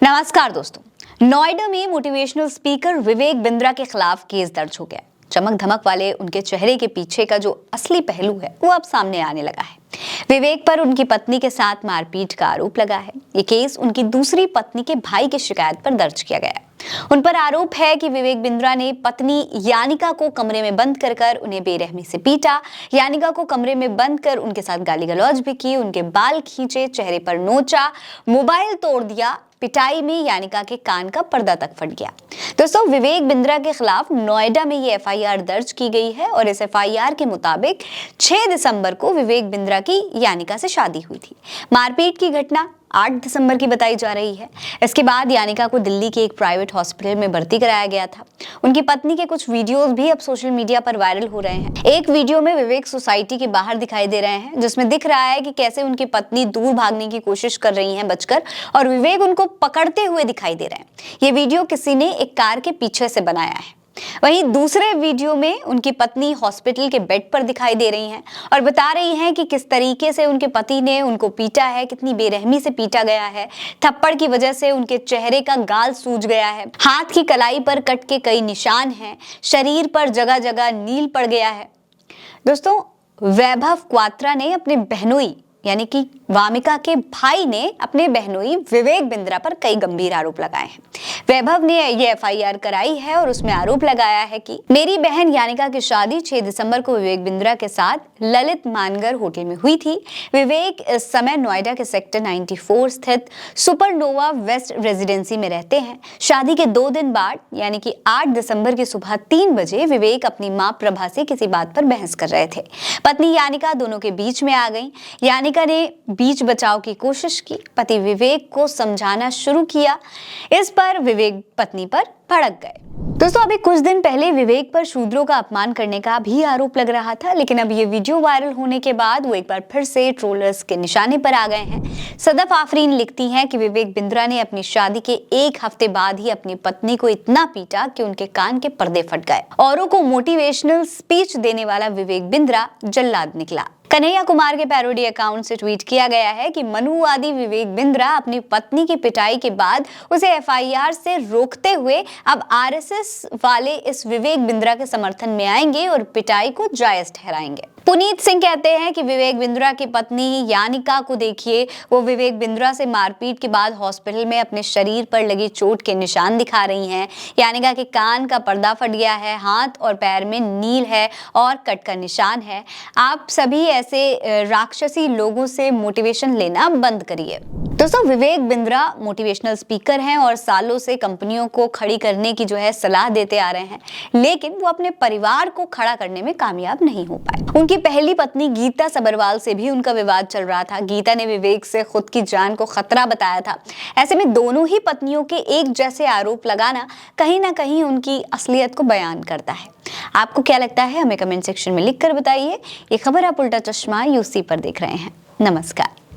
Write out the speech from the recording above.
नमस्कार दोस्तों, नोएडा में मोटिवेशनल स्पीकर विवेक बिंद्रा के खिलाफ केस दर्ज हो गया है। चमक धमक वाले उनके चेहरे के पीछे का जो असली पहलू है वो अब सामने आने लगा है। विवेक पर उनकी पत्नी के साथ मारपीट का आरोप लगा है। ये केस उनकी दूसरी पत्नी के भाई की शिकायत पर दर्ज किया गया है। उन पर आरोप है कि विवेक बिंद्रा ने पत्नी यानिका को कमरे में बंद कर उन्हें बेरहमी से पीटा, यानिका को कमरे में बंद कर उनके साथ गाली गलौज भी की, उनके बाल खींचे, चेहरे पर नोचा, मोबाइल तोड़ दिया। पिटाई में यानिका के कान का पर्दा तक फट गया। दोस्तों, विवेक बिंद्रा के खिलाफ नोएडा में ये एफआईआर दर्ज की गई है और इस एफआईआर के मुताबिक 6 दिसंबर को विवेक बिंद्रा की यानिका से शादी हुई थी। मारपीट की घटना 8 दिसंबर की बताई जा रही है। इसके बाद यानिका को दिल्ली के एक प्राइवेट हॉस्पिटल में भर्ती कराया गया था। उनकी पत्नी के कुछ वीडियोस भी अब सोशल मीडिया पर वायरल हो रहे हैं। एक वीडियो में विवेक सोसाइटी के बाहर दिखाई दे रहे हैं, जिसमें दिख रहा है कि कैसे उनकी पत्नी दूर भागने की कोशिश कर रही हैं बचकर, और विवेक उनको पकड़ते हुए दिखाई दे रहे हैं। ये वीडियो किसी ने एक कार के पीछे से बनाया है। वहीं दूसरे वीडियो में उनकी पत्नी हॉस्पिटल के बेड पर दिखाई दे रही हैं और बता रही हैं कि किस तरीके से उनके पति ने उनको पीटा है, कितनी बेरहमी से पीटा गया है। थप्पड़ की वजह से उनके चेहरे का गाल सूज गया है, हाथ की कलाई पर कट के कई निशान हैं, शरीर पर जगह जगह नील पड़ गया है। दोस्तों, वैभव क्वात्रा ने अपने बहनोई यानी कि वामिका के भाई ने अपने बहनोई विवेक बिंद्रा पर कई गंभीर आरोप लगाए हैं। वैभव ने ये एफआईआर कराई है और उसमें आरोप लगाया है कि मेरी बहन यानिका की शादी 6 दिसंबर को विवेक बिंद्रा के साथ ललित मानगर होटल में हुई थी। विवेक इस समय नोएडा के सेक्टर 94 स्थित सुपरनोवा वेस्ट रेजिडेंसी में रहते हैं। शादी के 2 दिन बाद यानी कि 8 दिसंबर की सुबह 3 बजे विवेक अपनी मां प्रभा से किसी बात पर बहस कर रहे थे। पत्नी यानिका दोनों के बीच में आ गई। यानिका ने बीच बचाव की कोशिश की, पति विवेक को समझाना शुरू किया। इस पर विवेक पत्नी पर भड़क गए। दोस्तों, अभी कुछ दिन पहले विवेक पर शूद्रों का अपमान करने का भी आरोप लग रहा था, लेकिन अब ये वीडियो वायरल होने के बाद वो एक बार फिर से ट्रोलर्स के निशाने पर आ गए हैं। सदफ आफरीन लिखती हैं कि विवेक बिंद्रा ने अपनी शादी के 1 हफ्ते बाद ही अपनी पत्नी को इतना पीटा कि उनके कान के पर्दे फट गए। औरों को मोटिवेशनल स्पीच देने वाला विवेक बिंद्रा जल्लाद निकला। कन्हैया कुमार के पैरोडी अकाउंट से ट्वीट किया गया है कि मनुवादी विवेक बिंद्रा अपनी पत्नी की पिटाई के बाद उसे एफआईआर से रोकते हुए अब आरएसएस वाले इस विवेक बिंद्रा के समर्थन में आएंगे और पिटाई को जायज ठहराएंगे। पुनीत सिंह कहते हैं कि विवेक बिंद्रा की पत्नी यानिका को देखिए, वो विवेक बिंद्रा से मारपीट के बाद हॉस्पिटल में अपने शरीर पर लगी चोट के निशान दिखा रही हैं। यानिका के कान का पर्दा फट गया है, हाथ और पैर में नील है और कट का निशान है। आप सभी ऐसे राक्षसी लोगों से मोटिवेशन लेना बंद करिए। दोस्तों, विवेक बिंद्रा मोटिवेशनल स्पीकर हैं और सालों से कंपनियों को खड़ी करने की सलाह देते आ रहे हैं, लेकिन वो अपने परिवार को खड़ा करने में कामयाब नहीं हो पाए। उनकी पहली पत्नी गीता सबरवाल से भी उनका विवाद चल रहा था। गीता ने विवेक से खुद की जान को खतरा बताया था। ऐसे में दोनों ही पत्नियों के एक जैसे आरोप लगाना कहीं ना कहीं उनकी असलियत को बयान करता है। आपको क्या लगता है, हमें कमेंट सेक्शन में लिखकर बताइए। ये खबर आप उल्टा चश्मा यूसी पर देख रहे हैं। नमस्कार।